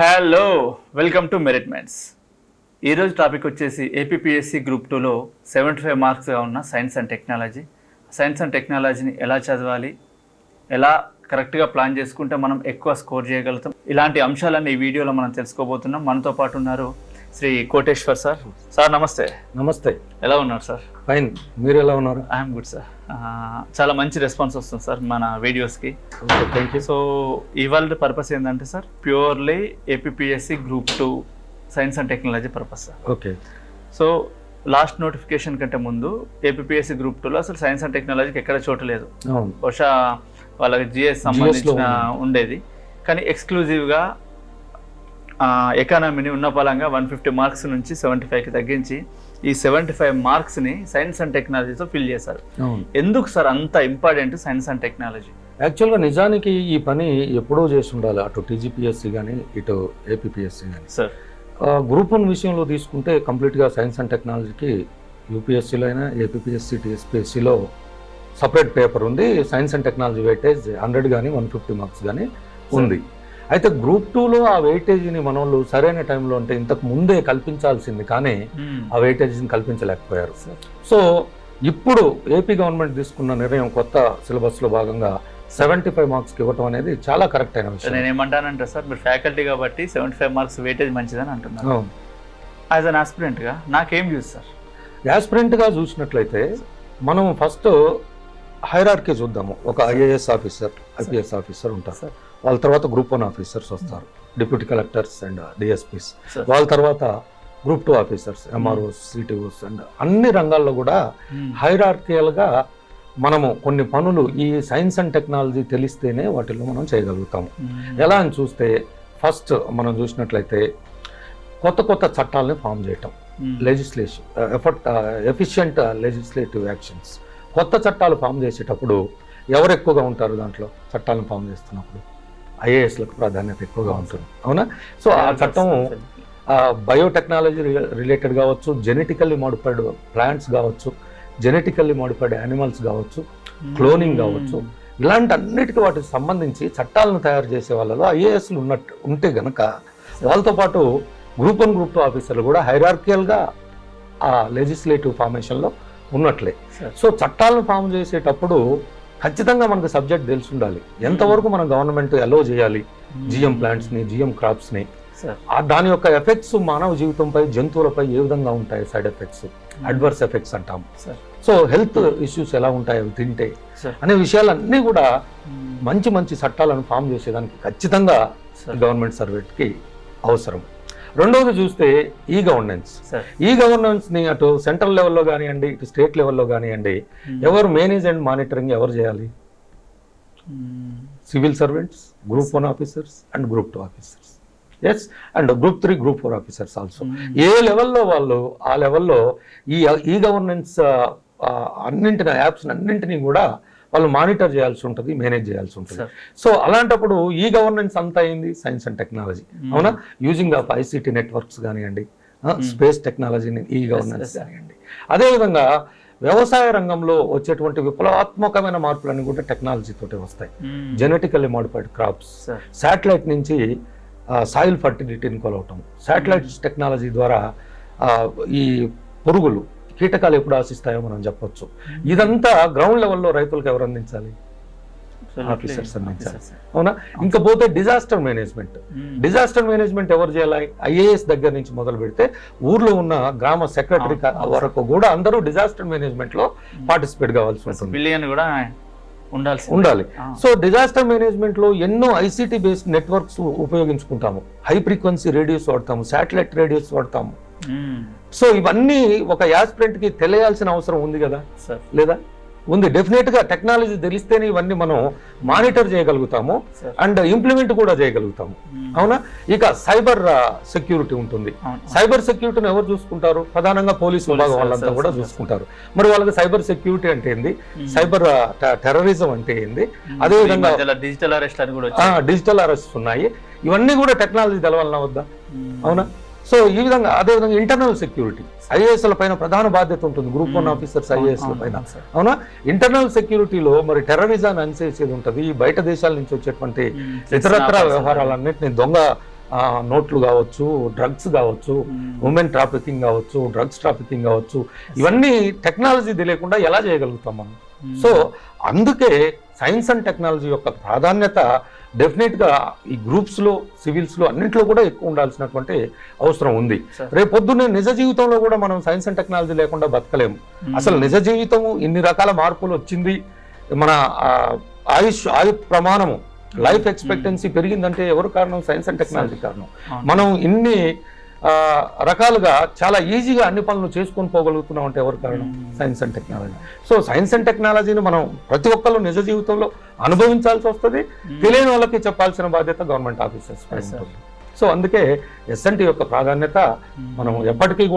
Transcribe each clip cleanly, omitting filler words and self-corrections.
Hello, welcome to మెరిట్మెంట్స్. ఈరోజు topic వచ్చేసి APPSC group 2లో 75 మార్క్స్గా ఉన్న సైన్స్ అండ్ టెక్నాలజీని ఎలా చదవాలి, ఎలా కరెక్ట్గా ప్లాన్ చేసుకుంటే మనం ఎక్కువ స్కోర్ చేయగలుగుతాం, ఇలాంటి అంశాలన్నీ ఈ వీడియోలో మనం తెలుసుకోబోతున్నాం. మనతో పాటు ఉన్నారు శ్రీ కోటేశ్వర్ సార్. సార్ నమస్తే. నమస్తే. ఎలా ఉన్నారు సార్? ఫైన్, మీరు ఎలా ఉన్నారు? I'm good sir. చాలా మంచి రెస్పాన్స్ వస్తుంది సార్ మన వీడియోస్కి. Thank you. సో ఇవాళ పర్పస్ ఏంటంటే sir, purely APPSC group 2 science and technology purpose sir. Okay. So last notification కంటే ముందు ఏపీపీఎస్సీ గ్రూప్ 2లో అసలు సైన్స్ అండ్ టెక్నాలజీకి ఎక్కడ చోటు లేదు. బహుశా వాళ్ళకి జిఎస్ సంబంధించిన ఉండేది, కానీ ఎక్స్క్లూజివ్గా ఎకానమీని ఉన్న పరంగా 150 మార్క్స్ నుంచి 75కి తగ్గించి ఈ 75 మార్క్స్ని సైన్స్ అండ్ టెక్నాలజీతో ఫిల్ చేశారు. ఎందుకు సార్ అంత ఇంపార్టెంట్ సైన్స్ అండ్ టెక్నాలజీ? యాక్చువల్గా నిజానికి ఈ పని ఎప్పుడో చేసి ఉండాలి, అటు టీజీపీఎస్సీ కానీ ఇటు ఏపీపీఎస్సీ కానీ. సార్ గ్రూప్ 1 విషయంలో తీసుకుంటే కంప్లీట్గా సైన్స్ అండ్ టెక్నాలజీకి యూపీఎస్సీలో అయినా ఏపీపీఎస్సీ టీఎస్పీఎస్సీలో సపరేట్ పేపర్ ఉంది. సైన్స్ అండ్ టెక్నాలజీ వెయిటేజ్ 100 కానీ 150 మార్క్స్ కానీ ఉంది. అయితే గ్రూప్ 2లో ఆ వెయిటేజీని మన వాళ్ళు సరైన టైంలో అంటే ఇంతకు ముందే కల్పించాల్సింది, కానీ ఆ వెయిటేజీని కల్పించలేకపోయారు. సో ఇప్పుడు ఏపీ గవర్నమెంట్ తీసుకున్న నిర్ణయం కొత్త సిలబస్లో భాగంగా 75 మార్క్స్కి ఇవ్వటం అనేది చాలా కరెక్ట్ అయిన విషయం. నేను ఏమంటానంటే సార్, మీరు ఫ్యాకల్టీ కాబట్టి 75 మార్క్స్ వెయిటేజ్ మంచిదని అంటున్నారు. యాజ్ అన్ ఆస్పిరెంట్గా నాకేం యూజ్ సార్? యాస్పిరెంట్గా చూసినట్లయితే మనం ఫస్ట్ హైరార్కీ చూద్దాము. ఒక ఐఏఎస్ ఆఫీసర్, ఐపీఎస్ ఆఫీసర్ ఉంటారు. వాళ్ళ తర్వాత గ్రూప్ 1 ఆఫీసర్స్ వస్తారు, డిప్యూటీ కలెక్టర్స్ అండ్ డిఎస్పీస్. వాళ్ళ తర్వాత గ్రూప్ 2 ఆఫీసర్స్, ఎంఆర్ఓస్, సిటిఓస్ అండ్ అన్ని రంగాల్లో కూడా హైరార్కియల్గా మనము కొన్ని పనులు ఈ సైన్స్ అండ్ టెక్నాలజీ తెలిస్తేనే వాటిల్లో మనం చేయగలుగుతాము. ఎలా అని చూస్తే ఫస్ట్ మనం చూసినట్లయితే కొత్త చట్టాలని ఫామ్ చేయటం, లెజిస్లేషన్ ఎఫిషియంట్ లెజిస్లేటివ్ యాక్షన్స్. కొత్త చట్టాలు ఫామ్ చేసేటప్పుడు ఎవరు ఎక్కువగా ఉంటారు దాంట్లో? చట్టాలను ఫామ్ చేస్తున్నప్పుడు ఐఏఎస్లకు ప్రాధాన్యత ఎక్కువగా ఉంటుంది, అవునా? సో ఆ చట్టం బయోటెక్నాలజీ రిలేటెడ్ కావచ్చు, జెనెటికల్లీ మోడిఫైడ్ ప్లాంట్స్ కావచ్చు, జెనెటికల్లీ మోడిఫైడ్ యానిమల్స్ కావచ్చు, క్లోనింగ్ కావచ్చు, ఇలాంటి అన్నిటికీ వాటికి సంబంధించి చట్టాలను తయారు చేసే వాళ్ళలో ఐఏఎస్లు ఉంటే గనక వాళ్ళతో పాటు గ్రూప్ 1 గ్రూప్ 2 ఆఫీసర్లు కూడా హైరార్కియల్గా ఆ లెజిస్లేటివ్ ఫార్మేషన్లో ఉన్నట్లే. సో చట్టాలను ఫామ్ చేసేటప్పుడు ఖచ్చితంగా మనకు సబ్జెక్ట్ తెలిసి ఉండాలి. ఎంతవరకు మనం గవర్నమెంట్ అలో చేయాలి జిఎం ప్లాంట్స్ని, జిఎం క్రాప్స్ని, దాని యొక్క ఎఫెక్ట్స్ మానవ జీవితంపై, జంతువులపై ఏ విధంగా ఉంటాయి, సైడ్ ఎఫెక్ట్స్, అడ్వర్స్ ఎఫెక్ట్స్ అంటాం. సో హెల్త్ ఇష్యూస్ ఎలా ఉంటాయి అవి తింటే అనే విషయాలన్నీ కూడా మంచి చట్టాలను ఫామ్ చేసేదానికి ఖచ్చితంగా గవర్నమెంట్ సర్వెంట్కి అవసరం. రెండవది చూస్తే ఈ గవర్నెన్స్ని అటు సెంట్రల్ లెవెల్లో కానివ్వండి, ఇటు స్టేట్ లెవెల్లో కానివ్వండి, ఎవరు మేనేజ్ అండ్ మానిటరింగ్ ఎవరు చేయాలి? Civil servants, group 1 officers and group 2 officers, yes, and group 3, group 4 officers also. ఏ లెవెల్లో వాళ్ళు ఆ లెవెల్లో ఈ గవర్నెన్స్ యాప్స్ అన్నింటినీ కూడా వాళ్ళు మానిటర్ చేయాల్సి ఉంటుంది, మేనేజ్ చేయాల్సి ఉంటుంది. సో అలాంటప్పుడు ఈ గవర్నెన్స్ అంతా అయింది సైన్స్ అండ్ టెక్నాలజీ, అవునా? యూజింగ్ ఆఫ్ ఐసిటీ నెట్వర్క్స్ కానివ్వండి, స్పేస్ టెక్నాలజీని ఈ గవర్నెన్స్ కానివ్వండి. అదేవిధంగా వ్యవసాయ రంగంలో వచ్చేటువంటి విప్లవాత్మకమైన మార్పులన్నీ కూడా టెక్నాలజీ తోటే వస్తాయి. జెనెటికల్లీ మోడిఫైడ్ క్రాప్స్, శాటిలైట్ నుంచి సాయిల్ ఫర్టిలిటీని కొలవటం, శాటిలైట్ టెక్నాలజీ ద్వారా ఈ పురుగులు, కీటకాలు ఎప్పుడు ఆశిస్తాయో మనం చెప్పొచ్చు. ఇదంతా గ్రౌండ్ లెవెల్లో రైతులకు ఎవరు అందించాలి? ఆఫీసర్స్ అందించాలి, అవునా? ఇంకా పోతే డిజాస్టర్ మేనేజ్మెంట్ ఎవరు చేయాలి? ఐఏఎస్ దగ్గర నుంచి మొదలు పెడితే ఊర్లో ఉన్న గ్రామ సెక్రటరీ వరకు కూడా అందరూ డిజాస్టర్ మేనేజ్మెంట్ లో పార్టిసిపేట్ కావాల్సి ఉంటుంది, ఉండాలి. సో డిజాస్టర్ మేనేజ్మెంట్ లో ఎన్నో ఐసిటీ బేస్డ్ నెట్వర్క్స్ ఉపయోగించుకుంటాము, హై ఫ్రీక్వెన్సీ రేడియోస్ వాడతాము, శాటిలైట్ రేడియోస్ వాడతాము. సో ఇవన్నీ ఒక యాస్పిరెంట్ కి తెలియాల్సిన అవసరం ఉంది కదా, లేదా? ఉంది. డెఫినెట్ గా టెక్నాలజీ తెలిస్తేనే ఇవన్నీ మనం మానిటర్ చేయగలుగుతాము అండ్ ఇంప్లిమెంట్ కూడా చేయగలుగుతాము, అవునా? ఇక సైబర్ సెక్యూరిటీ ఉంటుంది. సైబర్ సెక్యూరిటీని ఎవరు చూసుకుంటారు? ప్రధానంగా పోలీసు విభాగం వాళ్ళంతా కూడా చూసుకుంటారు. మరి వాళ్ళకి సైబర్ సెక్యూరిటీ అంటే ఏంది, సైబర్ టెర్రరిజం అంటే ఏంది, అదేవిధంగా డిజిటల్ అరెస్ట్ ఉన్నాయి. ఇవన్నీ కూడా టెక్నాలజీ తెలవాలన్నా వద్దా, అవునా? సో ఈ విధంగా అదేవిధంగా ఇంటర్నల్ సెక్యూరిటీ ఐఏఎస్ల పైన ప్రధాన బాధ్యత ఉంటుంది, గ్రూప్ 1 ఆఫీసర్స్ ఐఏఎస్ల పైన, అవునా? ఇంటర్నల్ సెక్యూరిటీలో మరి టెర్రరిజాన్ని అనిసేసేది ఉంటుంది, బయట దేశాల నుంచి వచ్చేటువంటి ఇతరత్ర వ్యవహారాలన్నింటినీ, దొంగ నోట్లు కావచ్చు, డ్రగ్స్ కావచ్చు, ఉమెన్ ట్రాఫికింగ్ కావచ్చు, డ్రగ్స్ ట్రాఫికింగ్ కావచ్చు, ఇవన్నీ టెక్నాలజీ తెలియకుండా ఎలా చేయగలుగుతాం మనం? సో అందుకే సైన్స్ అండ్ టెక్నాలజీ యొక్క ప్రాధాన్యత డెఫినెట్గా ఈ గ్రూప్స్లో, సివిల్స్లో అన్నింటిలో కూడా ఎక్కువ ఉండాల్సినటువంటి అవసరం ఉంది. రేపు పొద్దున్నే నిజ జీవితంలో కూడా మనం సైన్స్ అండ్ టెక్నాలజీ లేకుండా బతకలేము. అసలు నిజ జీవితము ఇన్ని రకాల మార్పులు వచ్చింది, మన ఆయు ప్రమాణము, లైఫ్ ఎక్స్పెక్టెన్సీ పెరిగిందంటే ఎవరు కారణం? సైన్స్ అండ్ టెక్నాలజీ కారణం. మనం ఇన్ని రకాలుగా చాలా ఈజీగా అన్ని పనులు చేసుకొని పోగలుగుతున్నాం అంటే ఎవరు కారణం? Science and technology. So science and టెక్నాలజీని మనం ప్రతి ఒక్కళ్ళు నిజ జీవితంలో అనుభవించాల్సి వస్తుంది. తెలియని వాళ్ళకి చెప్పాల్సిన బాధ్యత గవర్నమెంట్ ఆఫీసర్స్ పై ఉంటుంది. సో అందుకే ఎస్ఎన్టీ యొక్క ప్రాధాన్యత మనం ఎప్పటికీ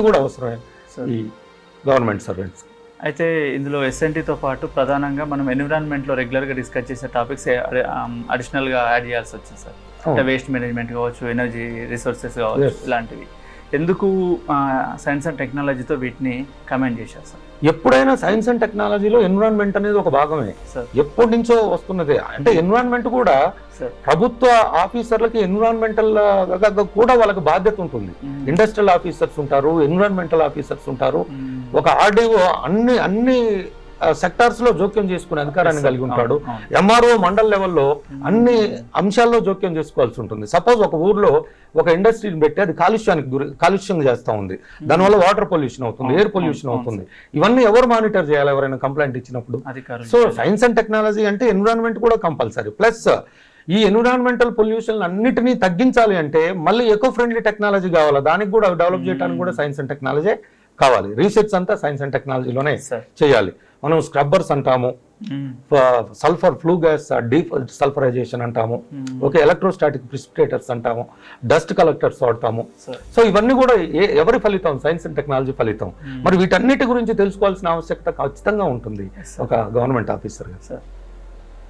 కూడా అవసరమే ఈ గవర్నమెంట్ సర్వెంట్స్. అయితే ఇందులో ఎస్ఎన్టీతో పాటు ప్రధానంగా మనం ఎన్విరాన్మెంట్లో రెగ్యులర్గా డిస్కస్ చేసే టాపిక్స్ అడిషనల్గా యాడ్ చేయాల్సి వచ్చింది సార్. అంటే వేస్ట్ మేనేజ్మెంట్ కావచ్చు, ఎనర్జీ రిసోర్సెస్ కావచ్చు, ఇలాంటివి. ఎందుకు సైన్స్ అండ్ టెక్నాలజీతో వీటిని కమెంట్ చేశారు సార్? ఎప్పుడైనా సైన్స్ అండ్ టెక్నాలజీలో ఎన్విరాన్మెంట్ అనేది ఒక భాగమే, ఎప్పటి నుంచో వస్తున్నదే. అంటే ఎన్విరాన్మెంట్ కూడా ప్రభుత్వ ఆఫీసర్లకి ఎన్విరాన్మెంటల్ కూడా వాళ్ళకి బాధ్యత ఉంటుంది. ఇండస్ట్రియల్ ఆఫీసర్స్ ఉంటారు, ఎన్విరాన్మెంటల్ ఆఫీసర్స్ ఉంటారు. ఒక ఆర్డీఓ అన్ని సెక్టార్స్ లో జోక్యం చేసుకునే అధికారాన్ని కలిగి ఉంటాడు. ఎంఆర్ఓ మండల్ లెవెల్లో అన్ని అంశాల్లో జోక్యం చేసుకోవాల్సి ఉంటుంది. సపోజ్ ఒక ఊర్లో ఒక ఇండస్ట్రీని పెట్టి అది కాలుష్యం చేస్తూ ఉంది, దానివల్ల వాటర్ పొల్యూషన్ అవుతుంది, ఎయిర్ పొల్యూషన్ అవుతుంది. ఇవన్నీ ఎవరు మానిటర్ చేయాలి ఎవరైనా కంప్లైంట్ ఇచ్చినప్పుడు? సో సైన్స్ అండ్ టెక్నాలజీ అంటే ఎన్విరాన్మెంట్ కూడా కంపల్సరీ. ప్లస్ ఈ ఎన్విరాన్మెంటల్ పొల్యూషన్ అన్నిటినీ తగ్గించాలి అంటే మళ్ళీ ఎకో ఫ్రెండ్లీ టెక్నాలజీ కావాలి. దానికి కూడా డెవలప్ చేయడానికి కూడా సైన్స్ అండ్ టెక్నాలజీ కావాలి. రీసెర్చ్ అంతా సైన్స్ అండ్ టెక్నాలజీలోనే చేయాలి. మనం స్క్రబ్బర్స్ అంటాము, సల్ఫర్ ఫ్లూ గ్యాస్ డీసల్ఫరైజేషన్ అంటాము, ఓకే, ఎలక్ట్రోస్టాటిక్ ప్రిసిపిటేటర్స్ అంటాము, డస్ట్ కలెక్టర్స్ వాడతాము. సో ఇవన్నీ కూడా ఎవరి ఫలితం? సైన్స్ అండ్ టెక్నాలజీ ఫలితం. మరి వీటన్నిటి గురించి తెలుసుకోవాల్సిన ఆవశ్యకత ఖచ్చితంగా ఉంటుంది ఒక గవర్నమెంట్ ఆఫీసర్గా.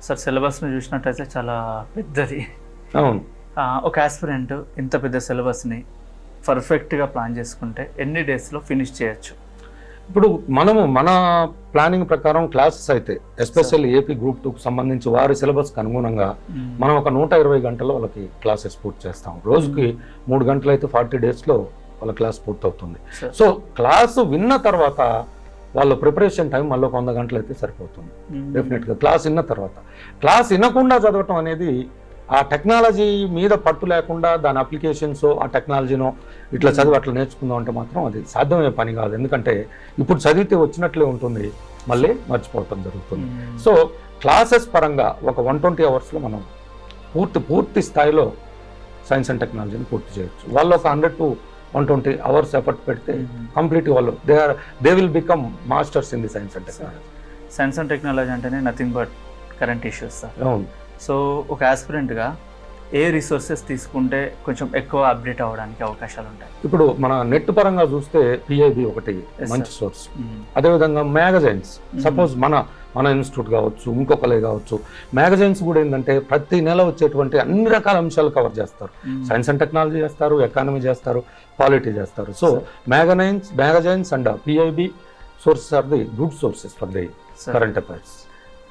సార్ సిలబస్ని చూసినట్టయితే చాలా పెద్దది. అవును. ఒక ఆస్పిరెంట్ ఇంత పెద్ద సిలబస్ని పర్ఫెక్ట్గా ప్లాన్ చేసుకుంటే ఎన్ని డేస్లో ఫినిష్ చేయొచ్చు? ఇప్పుడు మన ప్లానింగ్ ప్రకారం క్లాసెస్ అయితే ఎస్పెషల్లీ ఏపీ గ్రూప్ 2కు సంబంధించి వారి సిలబస్కి అనుగుణంగా మనం ఒక 120 గంటల్లో వాళ్ళకి క్లాసెస్ పూర్తి చేస్తాం. రోజుకి 3 గంటలు అయితే 40 డేస్లో వాళ్ళ క్లాస్ పూర్తవుతుంది. సో క్లాసు విన్న తర్వాత వాళ్ళ ప్రిపరేషన్ టైం మళ్ళీ 100 గంటలు అయితే సరిపోతుంది డెఫినెట్గా. క్లాస్ విన్న తర్వాత, క్లాస్ వినకుండా చదవటం అనేది ఆ టెక్నాలజీ మీద పట్టు లేకుండా దాని అప్లికేషన్స్ ఆ టెక్నాలజీనో ఇట్లా చదివి అట్లా నేర్చుకుందాం అంటే మాత్రం అది సాధ్యమయ్యే పని కాదు. ఎందుకంటే ఇప్పుడు చదివితే వచ్చినట్లే ఉంటుంది, మళ్ళీ మర్చిపోవటం జరుగుతుంది. సో క్లాసెస్ పరంగా ఒక 120 అవర్స్లో మనం పూర్తి స్థాయిలో సైన్స్ అండ్ టెక్నాలజీని పూర్తి చేయొచ్చు. వాళ్ళు ఒక 100 to 120 అవర్స్ ఎఫర్ట్ పెడితే కంప్లీట్ వాళ్ళు they will become masters in the science and technology. Science and technology అంటేనే nothing but current issues sir. అవును. సో ఒక ఆస్పిరెంట్గా ఏ రిసోర్సెస్ తీసుకుంటే కొంచెం ఎక్కువ అప్డేట్ అవ్వడానికి అవకాశాలు ఉంటాయి? ఇప్పుడు మన నెట్ పరంగా చూస్తే పిఐబి ఒకటి మంచి సోర్స్. అదేవిధంగా మ్యాగజైన్స్, సపోజ్ మన ఇన్స్టిట్యూట్ కావచ్చు, ఇంకొకలే కావచ్చు, మ్యాగజైన్స్ కూడా ఏంటంటే ప్రతి నెల వచ్చేటువంటి అన్ని రకాల అంశాలు కవర్ చేస్తారు. సైన్స్ అండ్ టెక్నాలజీ చేస్తారు, ఎకానమీ చేస్తారు, పాలిటీ చేస్తారు. So magazines and PIB sources are the good sources for the current affairs.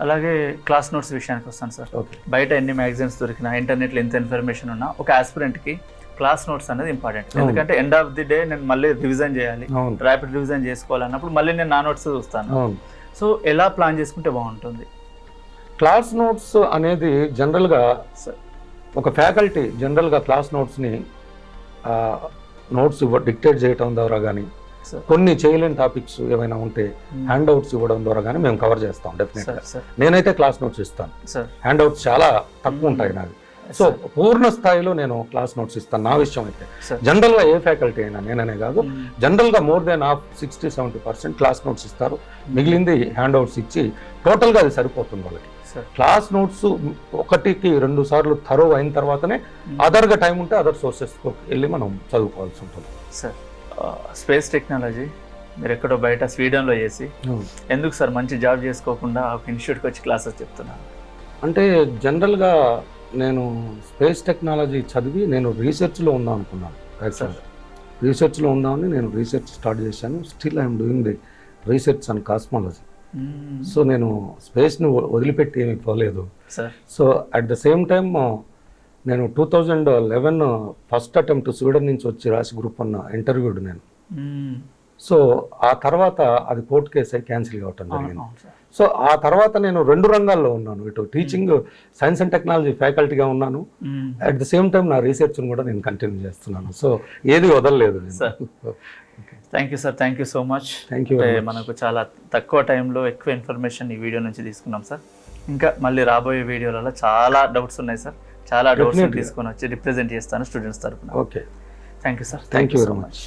అలాగే క్లాస్ నోట్స్ విషయానికి వస్తాను సార్. బయట ఎన్ని మ్యాగజైన్స్ దొరికినా, ఇంటర్నెట్లో ఎంత ఇన్ఫర్మేషన్ ఉన్నా, ఒక ఆస్పిరెంట్కి క్లాస్ నోట్స్ అనేది ఇంపార్టెంట్. ఎందుకంటే ఎండ్ ఆఫ్ ది డే నేను మళ్ళీ రివిజన్ చేయాలి, ర్యాపిడ్ రివిజన్ చేసుకోవాలన్నప్పుడు మళ్ళీ నేను నా నోట్స్ చూస్తాను. సో ఎలా ప్లాన్ చేసుకుంటే బాగుంటుంది? క్లాస్ నోట్స్ అనేది జనరల్గా ఒక ఫ్యాకల్టీ జనరల్గా క్లాస్ నోట్స్ని నోట్స్ డిక్టేట్ చేయడం ద్వారా కానీ, కొన్ని చేయలేని టాపిక్స్ ఏమైనా ఉంటే హ్యాండ్ అవుట్స్ ఇవ్వడం ద్వారా కానీ మేము కవర్ చేస్తాం డెఫినెట్గా. నేనైతే క్లాస్ నోట్స్ ఇస్తాను, హ్యాండ్ అవుట్స్ చాలా తక్కువ ఉంటాయి నావి. సో పూర్ణ స్థాయిలో నేను క్లాస్ నోట్స్ ఇస్తాను. నా విషయం అయితే జనరల్గా ఏ ఫ్యాకల్టీ అయినా, నేననే కాదు, జనరల్గా more than 60-70% క్లాస్ నోట్స్ ఇస్తారు. మిగిలింది హ్యాండ్ అవుట్స్ ఇచ్చి టోటల్గా అది సరిపోతుంది వాళ్ళకి. క్లాస్ నోట్స్ 1-2 సార్లు థరో అయిన తర్వాతనే అదర్గా టైం ఉంటే అదర్ సోర్సెస్కి వెళ్ళి మనం చదువుకోవాల్సి ఉంటుంది. సార్ స్పేస్ టెక్నాలజీ మీరు ఎక్కడో బయట స్వీడన్లో చేసి ఎందుకు సార్ మంచి జాబ్ చేసుకోకుండా ఒక ఇన్స్టిట్యూట్కి వచ్చి క్లాసెస్ చెప్తున్నాను? అంటే జనరల్గా నేను స్పేస్ టెక్నాలజీ చదివి నేను రీసెర్చ్లో ఉందాం అనుకున్నాను. యాక్చువల్గా రీసెర్చ్లో ఉందామని నేను రీసెర్చ్ స్టార్ట్ చేశాను. Still I'm doing the research and cosmology. So నేను స్పేస్ని వదిలిపెట్టి ఏమీ పోలేదు. So at the same time నేను 2011 ఫస్ట్ అటెంప్ట్ స్వీడన్ నుంచి వచ్చి రాసి గ్రూప్ 1 ఇంటర్వ్యూడ్ నేను. సో ఆ తర్వాత అది కోర్టు కేసు అయి క్యాన్సిల్ కావటం జరిగింది. సో ఆ తర్వాత నేను 2 రంగాల్లో ఉన్నాను. ఇటు టీచింగ్ సైన్స్ అండ్ టెక్నాలజీ ఫ్యాకల్టీగా ఉన్నాను, అట్ ద సేమ్ టైం నా రీసెర్చ్ను కూడా నేను కంటిన్యూ చేస్తున్నాను. సో ఏది వదలలేదు నేను. Thank you sir, thank you so much. Thank you. మనకు చాలా తక్కువ టైంలో ఎక్కువ ఇన్ఫర్మేషన్ ఈ వీడియో నుంచి తీసుకున్నాం సార్. ఇంకా మళ్ళీ రాబోయే వీడియోలలో చాలా డౌట్స్ ఉన్నాయి సార్, చాలా డౌట్స్ తీసుకొని వచ్చి రిప్రజెంట్ చేస్తాను స్టూడెంట్స్ తరఫున. Okay, thank you sir, thank you very much.